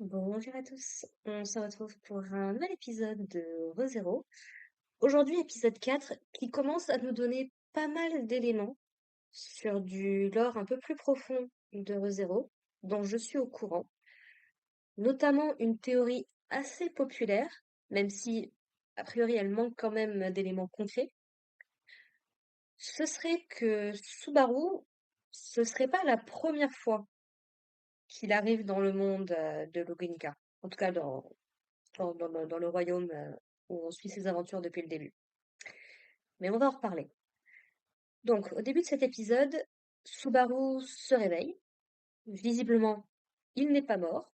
Bonjour à tous, on se retrouve pour un nouvel épisode de ReZero. Aujourd'hui, épisode 4, qui commence à nous donner pas mal d'éléments sur du lore un peu plus profond de ReZero, dont je suis au courant, notamment une théorie assez populaire, même si a priori elle manque quand même d'éléments concrets. Ce serait que Subaru, ce serait pas la première fois qu'il arrive dans le monde de Logunica, en tout cas dans le royaume où on suit ses aventures depuis le début. Mais on va en reparler. Donc, au début de cet épisode, Subaru se réveille. Visiblement, il n'est pas mort.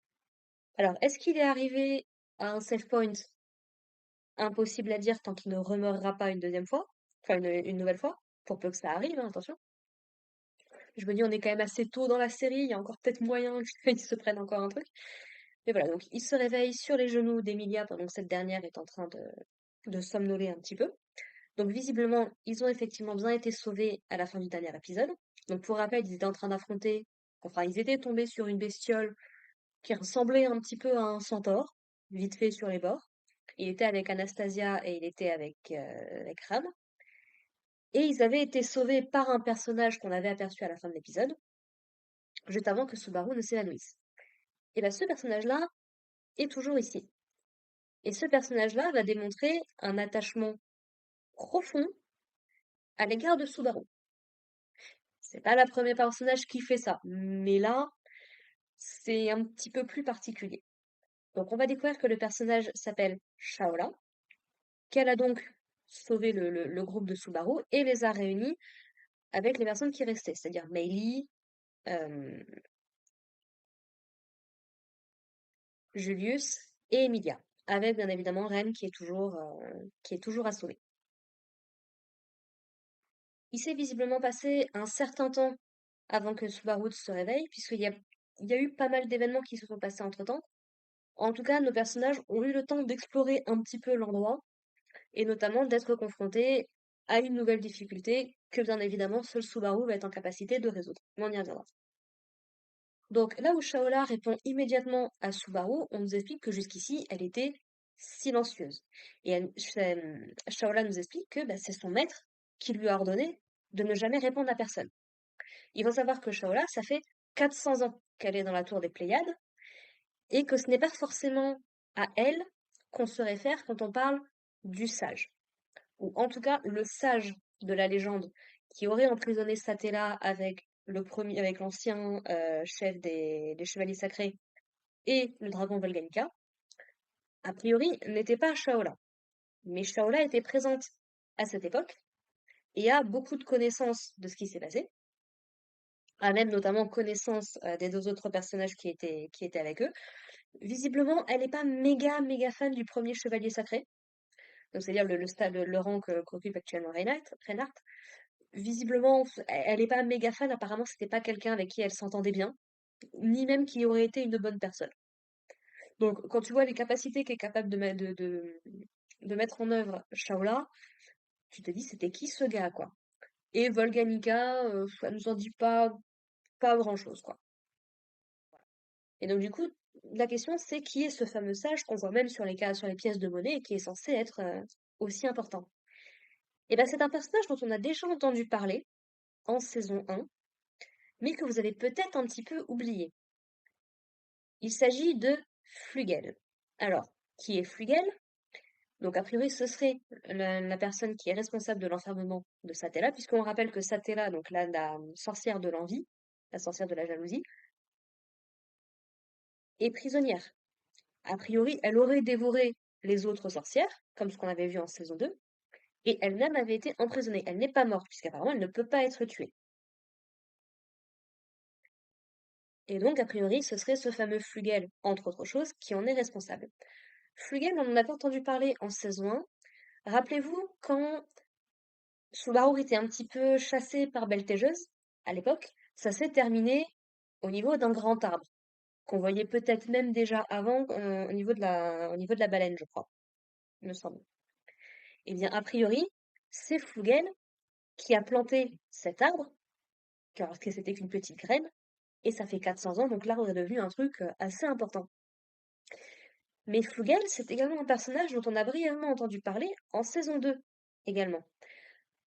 Alors, est-ce qu'il est arrivé à un save point? Impossible à dire tant qu'il ne remeurra pas une deuxième fois, enfin une nouvelle fois, pour peu que ça arrive, hein, attention. Je me dis, on est quand même assez tôt dans la série, il y a encore peut-être moyen qu'il se prenne encore un truc. Mais voilà, donc il se réveille sur les genoux d'Emilia pendant que cette dernière est en train de somnoler un petit peu. Donc visiblement, ils ont effectivement bien été sauvés à la fin du dernier épisode. Donc pour rappel, ils étaient en train d'affronter, enfin ils étaient tombés sur une bestiole qui ressemblait un petit peu à un centaure, vite fait sur les bords. Il était avec Anastasia et il était avec Ram. Et ils avaient été sauvés par un personnage qu'on avait aperçu à la fin de l'épisode, juste avant que Subaru ne s'évanouisse. Et bien ce personnage-là est toujours ici. Et ce personnage-là va démontrer un attachement profond à l'égard de Subaru. C'est pas la première personnage qui fait ça, mais là, c'est un petit peu plus particulier. Donc on va découvrir que le personnage s'appelle Shaola, qu'elle a donc sauvé le groupe de Subaru et les a réunis avec les personnes qui restaient, c'est-à-dire Meili, euh, Julius et Emilia, avec bien évidemment Ren qui est toujours à sauver. Il s'est visiblement passé un certain temps avant que Subaru se réveille, il y a eu pas mal d'événements qui se sont passés entre-temps. En tout cas, nos personnages ont eu le temps d'explorer un petit peu l'endroit et notamment d'être confrontés à une nouvelle difficulté que bien évidemment seul Subaru va être en capacité de résoudre. Mais on y reviendra. Donc là où Shaola répond immédiatement à Subaru, on nous explique que jusqu'ici elle était silencieuse. Et Shaola nous explique que bah, c'est son maître qui lui a ordonné de ne jamais répondre à personne. Il faut savoir que Shaola, ça fait 400 ans qu'elle est dans la tour des Pléiades et que ce n'est pas forcément à elle qu'on se réfère quand on parle du sage, ou en tout cas le sage de la légende qui aurait emprisonné Satella avec l'ancien chef des Chevaliers Sacrés et le dragon Volganica, a priori n'était pas Shaola. Mais Shaola était présente à cette époque et a beaucoup de connaissances de ce qui s'est passé, a même notamment connaissance des deux autres personnages qui étaient avec eux. Visiblement, elle n'est pas méga fan du premier chevalier sacré, donc c'est-à-dire le rang qu'occupe actuellement Reinhardt. Visiblement, elle n'est pas méga fan, apparemment c'était pas quelqu'un avec qui elle s'entendait bien, ni même qui aurait été une bonne personne. Donc quand tu vois les capacités qu'est capable de mettre en œuvre Shaola, tu te dis c'était qui ce gars, quoi. Et Volganica, ça nous en dit pas grand-chose, quoi. Et donc du coup, la question c'est qui est ce fameux sage qu'on voit même sur les pièces de monnaie et qui est censé être aussi important. Et ben c'est un personnage dont on a déjà entendu parler en saison 1, mais que vous avez peut-être un petit peu oublié. Il s'agit de Flugel. Alors, qui est Flugel? Donc a priori ce serait la personne qui est responsable de l'enfermement de Satella, puisqu'on rappelle que Satella, donc la sorcière de l'envie, la sorcière de la jalousie, est prisonnière. A priori, elle aurait dévoré les autres sorcières, comme ce qu'on avait vu en saison 2, et elle-même avait été emprisonnée. Elle n'est pas morte, puisqu'apparemment elle ne peut pas être tuée. Et donc, a priori, ce serait ce fameux Flugel, entre autres choses, qui en est responsable. Flugel, on en avait entendu parler en saison 1. Rappelez-vous, quand Subaru était un petit peu chassé par Beltégeuse, à l'époque, ça s'est terminé au niveau d'un grand arbre, qu'on voyait peut-être même déjà avant au niveau de la baleine, je crois, il me semble. Eh bien, a priori, c'est Flugel qui a planté cet arbre, parce que c'était qu'une petite graine, et ça fait 400 ans, donc l'arbre est devenu un truc assez important. Mais Flugel, c'est également un personnage dont on a brièvement entendu parler en saison 2 également.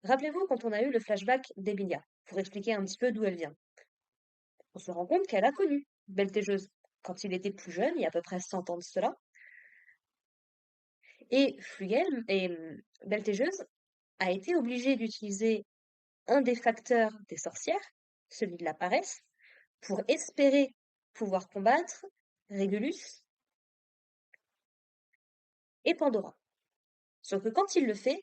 Rappelez-vous quand on a eu le flashback d'Emilia, pour expliquer un petit peu d'où elle vient. On se rend compte qu'elle a connu Beltégeuse quand il était plus jeune, il y a à peu près 100 ans de cela, et Beltégeuse a été obligée d'utiliser un des facteurs des sorcières, celui de la paresse, pour espérer pouvoir combattre Régulus et Pandora. Sauf que quand il le fait,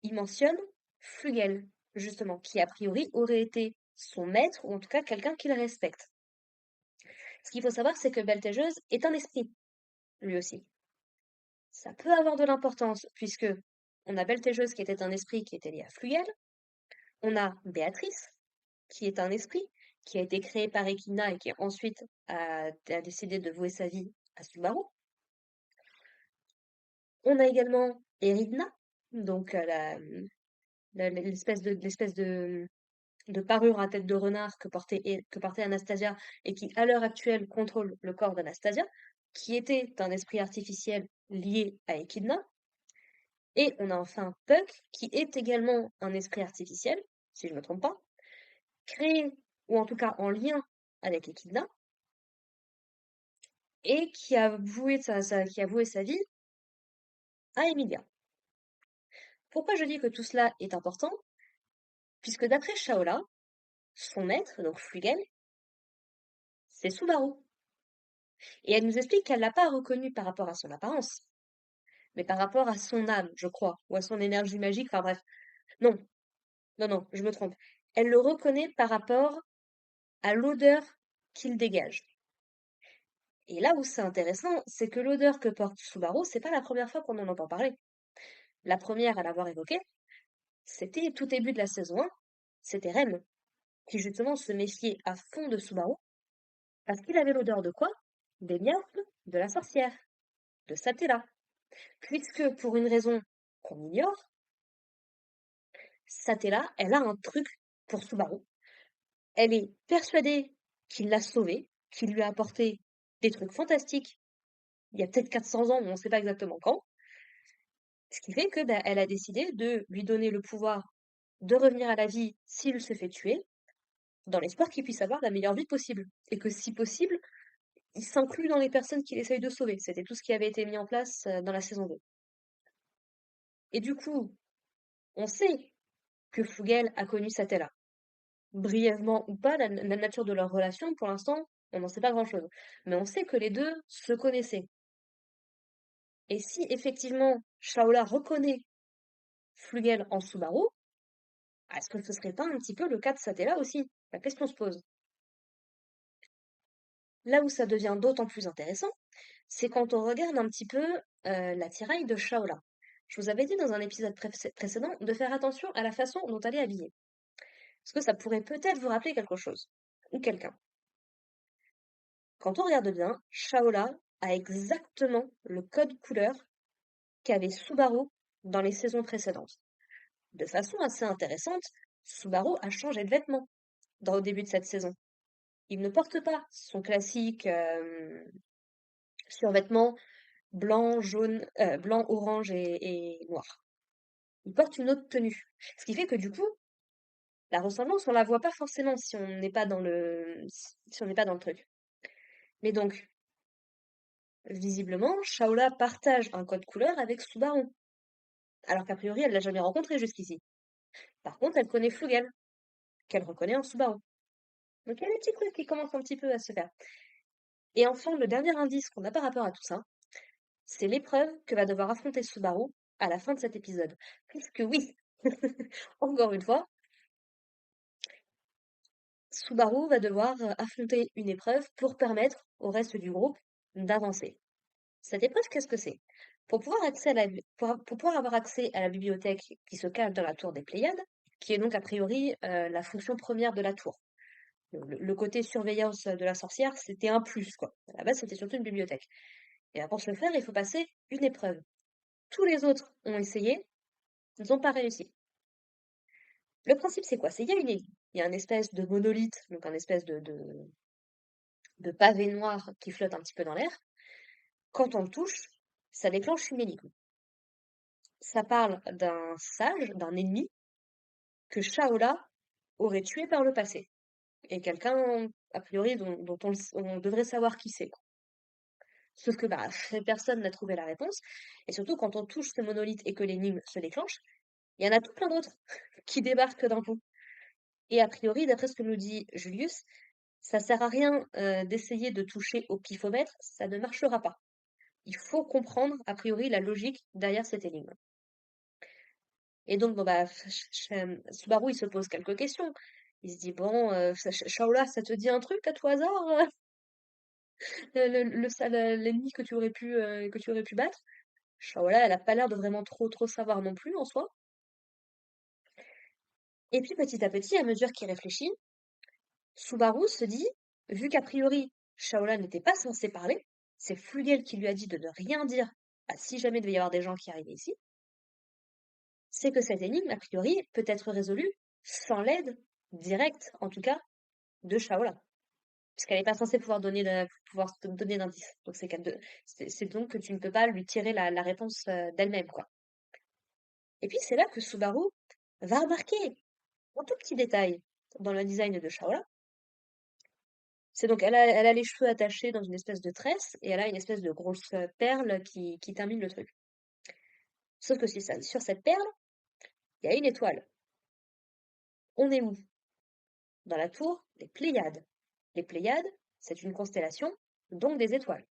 il mentionne Flugel, justement, qui a priori aurait été son maître, ou en tout cas quelqu'un qu'il respecte. Ce qu'il faut savoir, c'est que Beltégeuse est un esprit, lui aussi. Ça peut avoir de l'importance, puisque on a Beltégeuse qui était un esprit qui était lié à Flugel, on a Béatrice, qui est un esprit, qui a été créé par Equina et qui ensuite a décidé de vouer sa vie à Subaru. On a également Eridna, donc l'espèce de parure à tête de renard que portait Anastasia et qui, à l'heure actuelle, contrôle le corps d'Anastasia, qui était un esprit artificiel lié à Echidna. Et on a enfin Puck, qui est également un esprit artificiel, si je ne me trompe pas, créé, ou en tout cas en lien avec Echidna, et qui a voué sa vie à Emilia. Pourquoi je dis que tout cela est important? Puisque d'après Shaola, son maître, donc Flugel, c'est Subaru. Et elle nous explique qu'elle l'a pas reconnu par rapport à son apparence, mais par rapport à son âme, je crois, ou à son énergie magique, enfin bref. Non, non, je me trompe. Elle le reconnaît par rapport à l'odeur qu'il dégage. Et là où c'est intéressant, c'est que l'odeur que porte Subaru, c'est pas la première fois qu'on en entend parler. La première à l'avoir évoquée, c'était tout début de la saison 1, c'était Ren, qui justement se méfiait à fond de Subaru, parce qu'il avait l'odeur de quoi? Des miasmes de la sorcière, de Satella. Puisque, pour une raison qu'on ignore, Satella, elle a un truc pour Subaru. Elle est persuadée qu'il l'a sauvée, qu'il lui a apporté des trucs fantastiques il y a peut-être 400 ans, mais on ne sait pas exactement quand. Ce qui fait que, bah, elle a décidé de lui donner le pouvoir de revenir à la vie s'il se fait tuer, dans l'espoir qu'il puisse avoir la meilleure vie possible. Et que, si possible, il s'inclut dans les personnes qu'il essaye de sauver. C'était tout ce qui avait été mis en place dans la saison 2. Et du coup, on sait que Flugel a connu Satella. Brièvement ou pas, la nature de leur relation, pour l'instant, on n'en sait pas grand-chose. Mais on sait que les deux se connaissaient. Et si effectivement Shaola reconnaît Flugel en Subaru, est-ce que ce serait pas un petit peu le cas de Satella aussi? La question se pose. Là où ça devient d'autant plus intéressant, c'est quand on regarde un petit peu l'attirail de Shaola. Je vous avais dit dans un épisode précédent de faire attention à la façon dont elle est habillée. Parce que ça pourrait peut-être vous rappeler quelque chose. Ou quelqu'un. Quand on regarde bien, Shaola a exactement le code couleur qu'avait Subaru dans les saisons précédentes. De façon assez intéressante, Subaru a changé de vêtements au début de cette saison. Il ne porte pas son classique survêtement blanc, jaune, blanc, orange et noir. Il porte une autre tenue. Ce qui fait que du coup, la ressemblance, on la voit pas forcément si on n'est pas dans si on n'est pas dans le truc. Mais donc, visiblement, Shaola partage un code couleur avec Subaru, alors qu'a priori, elle l'a jamais rencontré jusqu'ici. Par contre, elle connaît Flugel, qu'elle reconnaît en Subaru. Donc il y a des petits trucs qui commencent un petit peu à se faire. Et enfin, le dernier indice qu'on a par rapport à tout ça, c'est l'épreuve que va devoir affronter Subaru à la fin de cet épisode. Puisque oui, encore une fois, Subaru va devoir affronter une épreuve pour permettre au reste du groupe d'avancer. Cette épreuve, qu'est-ce que c'est? Pour pouvoir avoir accès à la bibliothèque qui se cache dans la tour des Pléiades, qui est donc a priori la fonction première de la tour. Le côté surveillance de la sorcière, c'était un plus, quoi. À la base, c'était surtout une bibliothèque. Et pour ce faire, il faut passer une épreuve. Tous les autres ont essayé, ils n'ont pas réussi. Le principe, c'est quoi? C'est il y a une énigme. Il y a une espèce de monolithe, donc un espèce de pavé noir qui flotte un petit peu dans l'air. quand on le touche, ça déclenche une énigme. Ça parle d'un sage, d'un ennemi, que Shaola aurait tué par le passé. Et quelqu'un, a priori, dont on devrait savoir qui c'est, quoi. Sauf que bah, personne n'a trouvé la réponse. Et surtout, quand on touche ce monolithe et que l'énigme se déclenche, il y en a tout plein d'autres qui débarquent d'un coup. Et a priori, d'après ce que nous dit Julius, ça sert à rien d'essayer de toucher au pifomètre, ça ne marchera pas. Il faut comprendre, a priori, la logique derrière cette énigme. Et donc, bon, bah, Subaru, il se pose quelques questions. Il se dit, bon, Shaola, ça te dit un truc à tout hasard, l'ennemi que tu aurais pu battre? Shaola, elle a pas l'air de vraiment trop savoir non plus en soi. Et puis petit à petit, à mesure qu'il réfléchit, Subaru se dit, vu qu'a priori, Shaola n'était pas censé parler, c'est Flugel qui lui a dit de ne rien dire si jamais il devait y avoir des gens qui arrivaient ici, c'est que cette énigme, a priori, peut être résolue sans l'aide directe, en tout cas, de Shaola. Puisqu'elle n'est pas censée pouvoir te donner d'indices. Donc c'est donc que tu ne peux pas lui tirer la réponse d'elle-même, quoi. Et puis c'est là que Subaru va remarquer un tout petit détail dans le design de Shaola. C'est donc, elle a les cheveux attachés dans une espèce de tresse et elle a une espèce de grosse perle qui termine le truc. Sauf que sur cette perle, il y a une étoile. On est où? Dans la tour des Pléiades. Les Pléiades, c'est une constellation, donc des étoiles.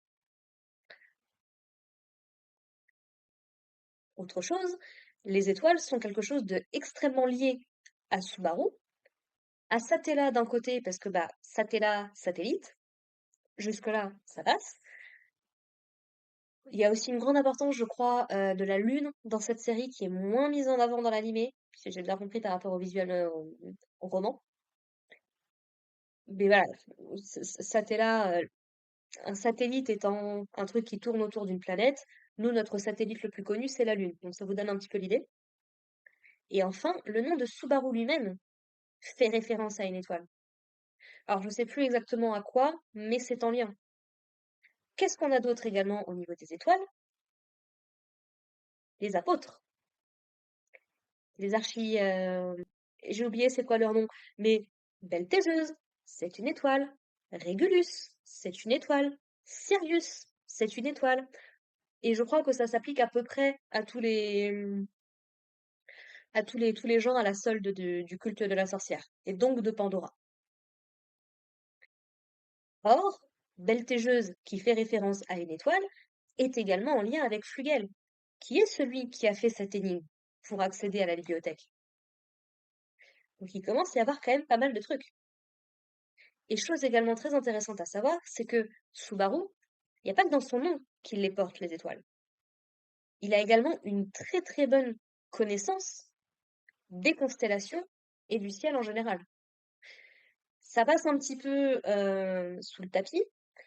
Autre chose, les étoiles sont quelque chose de extrêmement lié à Subaru, à Satella d'un côté, parce que bah, Satella, satellite, jusque-là, ça passe. Il y a aussi une grande importance, je crois, de la Lune dans cette série qui est moins mise en avant dans l'animé, si j'ai bien compris par rapport au visuel au roman. Mais voilà, Satella, un satellite étant un truc qui tourne autour d'une planète, nous, notre satellite le plus connu, c'est la Lune. Donc ça vous donne un petit peu l'idée. Et enfin, le nom de Subaru lui-même fait référence à une étoile. Alors je ne sais plus exactement à quoi, mais c'est en lien. Qu'est-ce qu'on a d'autre également au niveau des étoiles? Les apôtres, les j'ai oublié c'est quoi leur nom, mais Beltégeuse, c'est une étoile. Régulus, c'est une étoile. Sirius, c'est une étoile. Et je crois que ça s'applique à peu près à tous les gens à la solde du culte de la sorcière, et donc de Pandora. Or, Beltégeuse, qui fait référence à une étoile, est également en lien avec Flugel, qui est celui qui a fait cette énigme pour accéder à la bibliothèque. Donc il commence à y avoir quand même pas mal de trucs. Et chose également très intéressante à savoir, c'est que Subaru, il n'y a pas que dans son nom qu'il les porte, les étoiles. Il a également une très bonne connaissance des constellations et du ciel en général. Ça passe un petit peu sous le tapis.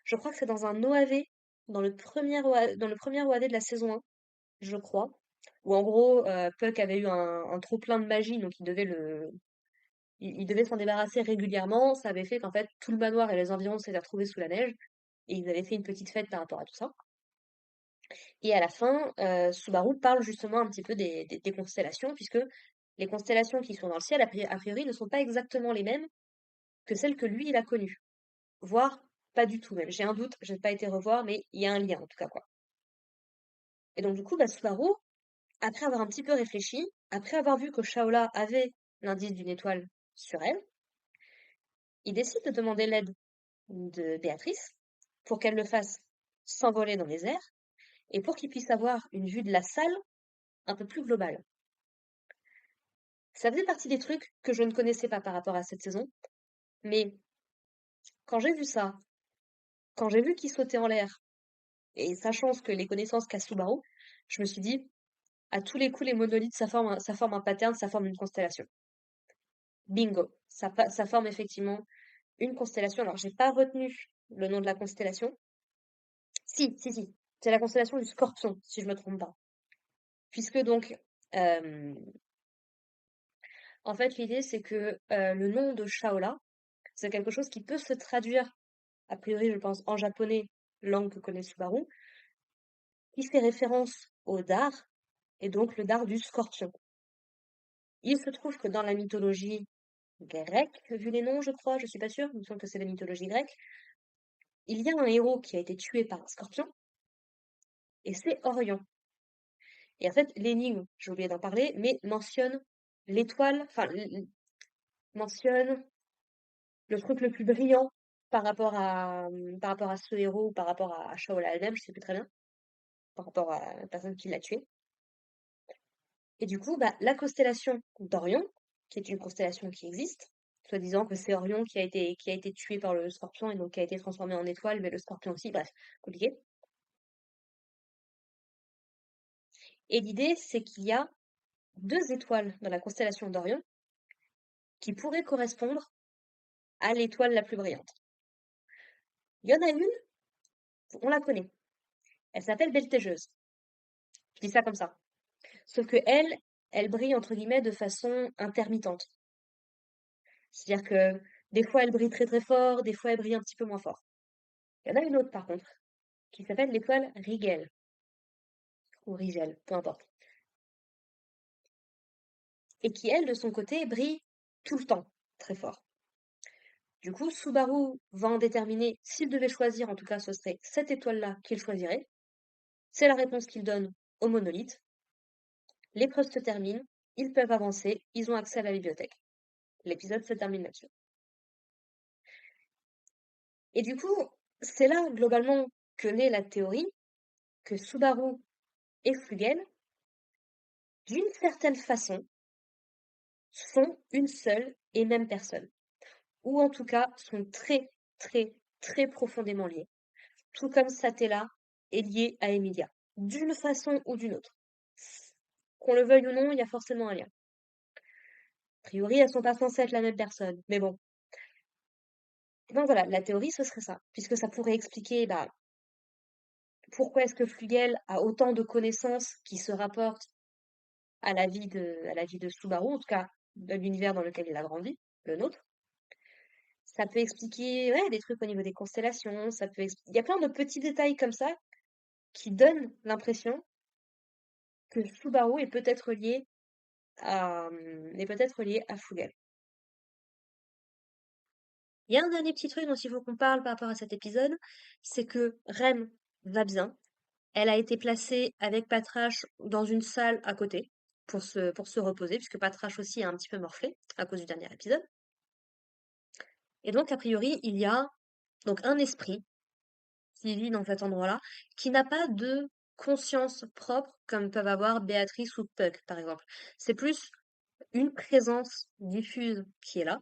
Je crois que c'est dans un OAV, dans le premier OAV de la saison 1, je crois, où en gros, Puck avait eu un trop plein de magie, donc il devait s'en débarrasser régulièrement. Ça avait fait qu'en fait, tout le manoir et les environs s'étaient retrouvés sous la neige, et ils avaient fait une petite fête par rapport à tout ça. Et à la fin, Subaru parle justement un petit peu des constellations, puisque les constellations qui sont dans le ciel, a priori, ne sont pas exactement les mêmes que celles que lui, il a connues. Voire pas du tout même. J'ai un doute, j'ai pas été revoir, mais il y a un lien en tout cas, quoi. Et donc du coup, bah, Subaru, après avoir un petit peu réfléchi, après avoir vu que Shaola avait l'indice d'une étoile sur elle, il décide de demander l'aide de Béatrice pour qu'elle le fasse s'envoler dans les airs et pour qu'il puisse avoir une vue de la salle un peu plus globale. Ça faisait partie des trucs que je ne connaissais pas par rapport à cette saison, mais quand j'ai vu ça, quand j'ai vu qu'il sautait en l'air, et sachant ce que les connaissances qu'a Subaru, je me suis dit, à tous les coups, les monolithes, ça forme un pattern, ça forme une constellation. Bingo, ça forme effectivement une constellation. Alors, j'ai pas retenu le nom de la constellation. Si, c'est la constellation du Scorpion, si je me trompe pas. Puisque donc, euh, en fait, l'idée c'est que le nom de Shaola, c'est quelque chose qui peut se traduire, a priori, je pense, en japonais, langue que connaît Subaru, qui fait référence au dard, et donc le dard du scorpion. Il se trouve que dans la mythologie grecque, vu les noms, je crois, je suis pas sûre, il me semble que c'est la mythologie grecque, il y a un héros qui a été tué par un scorpion, et c'est Orion. Et en fait, l'énigme, j'ai oublié d'en parler, mais mentionne l'étoile, enfin, mentionne le truc le plus brillant par rapport à ce héros ou par rapport à Shaola elle-même, je sais plus très bien, par rapport à la personne qui l'a tué. Et du coup, bah, la constellation d'Orion, qui est une constellation qui existe, soi-disant que c'est Orion qui a été tué par le scorpion et donc qui a été transformé en étoile, mais le scorpion aussi, bref, compliqué. Et l'idée, c'est qu'il y a deux étoiles dans la constellation d'Orion qui pourraient correspondre à l'étoile la plus brillante. Il y en a une, on la connaît. Elle s'appelle Beltégeuse. Je dis ça comme ça. Sauf que elle brille entre guillemets de façon intermittente. C'est-à-dire que des fois elle brille très très fort, des fois elle brille un petit peu moins fort. Il y en a une autre par contre, qui s'appelle l'étoile Rigel, ou Rigel, peu importe. Et qui elle, de son côté, brille tout le temps, très fort. Du coup, Subaru va en déterminer s'il devait choisir, en tout cas ce serait cette étoile-là qu'il choisirait. C'est la réponse qu'il donne au monolithe. L'épreuve se termine, ils peuvent avancer, ils ont accès à la bibliothèque. L'épisode se termine là-dessus. Et du coup, c'est là, globalement, que naît la théorie que Subaru et Flugel, d'une certaine façon, sont une seule et même personne. Ou en tout cas, sont très, très, très profondément liés. Tout comme Satella est lié à Emilia. D'une façon ou d'une autre. Qu'on le veuille ou non, il y a forcément un lien. A priori, elles sont pas censées être la même personne. Mais bon. Et donc voilà, la théorie, ce serait ça. Puisque ça pourrait expliquer bah, pourquoi est-ce que Flugel a autant de connaissances qui se rapportent à la vie de Subaru, en tout cas de l'univers dans lequel il a grandi, le nôtre. Ça peut expliquer ouais, des trucs au niveau des constellations, il y a plein de petits détails comme ça qui donnent l'impression que Subaru est peut-être lié à Flugel. Il y a un dernier petit truc dont il faut qu'on parle par rapport à cet épisode, c'est que Rem va bien. Elle a été placée avec Patrache dans une salle à côté pour se reposer, puisque Patrache aussi a un petit peu morflé à cause du dernier épisode. Et donc, a priori, il y a donc un esprit qui vit dans cet endroit-là, qui n'a pas de conscience propre comme peuvent avoir Béatrice ou Puck, par exemple. C'est plus une présence diffuse qui est là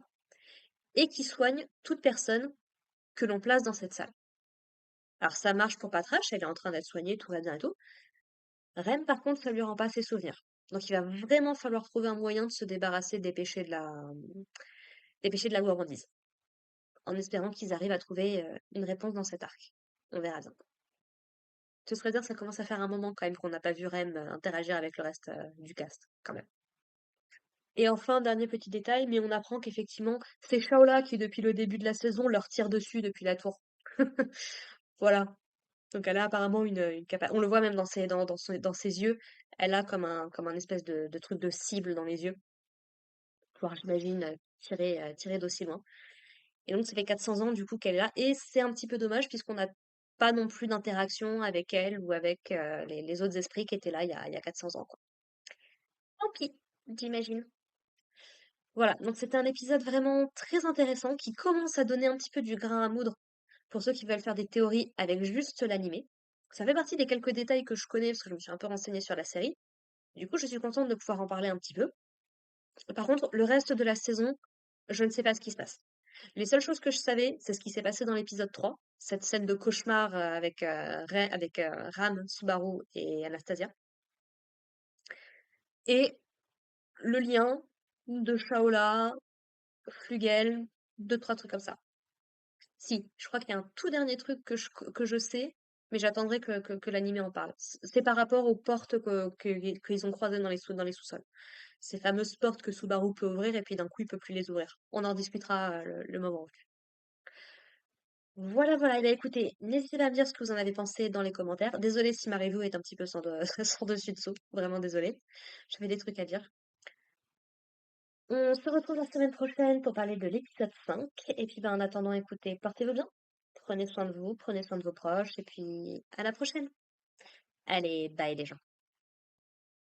et qui soigne toute personne que l'on place dans cette salle. Alors ça marche pour Patrache, elle est en train d'être soignée, tout va bien et tout. Rem, par contre, ça lui rend pas ses souvenirs. Donc il va vraiment falloir trouver un moyen de se débarrasser des péchés de la gourmandise, en espérant qu'ils arrivent à trouver une réponse dans cet arc. On verra bien. Ce serait dire, ça commence à faire un moment quand même qu'on n'a pas vu Rem interagir avec le reste du cast, quand même. Et enfin, dernier petit détail, mais on apprend qu'effectivement, c'est Shaola qui, depuis le début de la saison, leur tire dessus depuis la tour. Voilà. Donc elle a apparemment une capacité. On le voit même dans ses yeux. Elle a comme un espèce de truc de cible dans les yeux. Pouvoir, j'imagine, tirer d'aussi loin. Et donc, ça fait 400 ans, du coup, qu'elle est là. Et c'est un petit peu dommage, puisqu'on n'a pas non plus d'interaction avec elle ou avec les autres esprits qui étaient là il y a 400 ans, quoi. Tant pis, j'imagine. Voilà, donc c'était un épisode vraiment très intéressant qui commence à donner un petit peu du grain à moudre pour ceux qui veulent faire des théories avec juste l'animé. Ça fait partie des quelques détails que je connais parce que je me suis un peu renseignée sur la série. Du coup, je suis contente de pouvoir en parler un petit peu. Par contre, le reste de la saison, je ne sais pas ce qui se passe. Les seules choses que je savais, c'est ce qui s'est passé dans l'épisode 3, cette scène de cauchemar avec Ram, Subaru et Anastasia. Et le lien de Shaola, Flugel, deux, trois trucs comme ça. Si, je crois qu'il y a un tout dernier truc que je sais, mais j'attendrai que l'anime en parle. C'est par rapport aux portes qu'ils ont croisées dans les sous-sols. Ces fameuses portes que Subaru peut ouvrir et puis d'un coup il peut plus les ouvrir. On en discutera le moment venu. Voilà, voilà. Et bien, écoutez, n'hésitez pas à me dire ce que vous en avez pensé dans les commentaires. Désolée si ma review est un petit peu sans dessus-dessous. Vraiment désolée. J'avais des trucs à dire. On se retrouve la semaine prochaine pour parler de l'épisode 5. Et puis, ben, en attendant, écoutez, portez-vous bien. Prenez soin de vous, prenez soin de vos proches. Et puis, à la prochaine. Allez, bye les gens.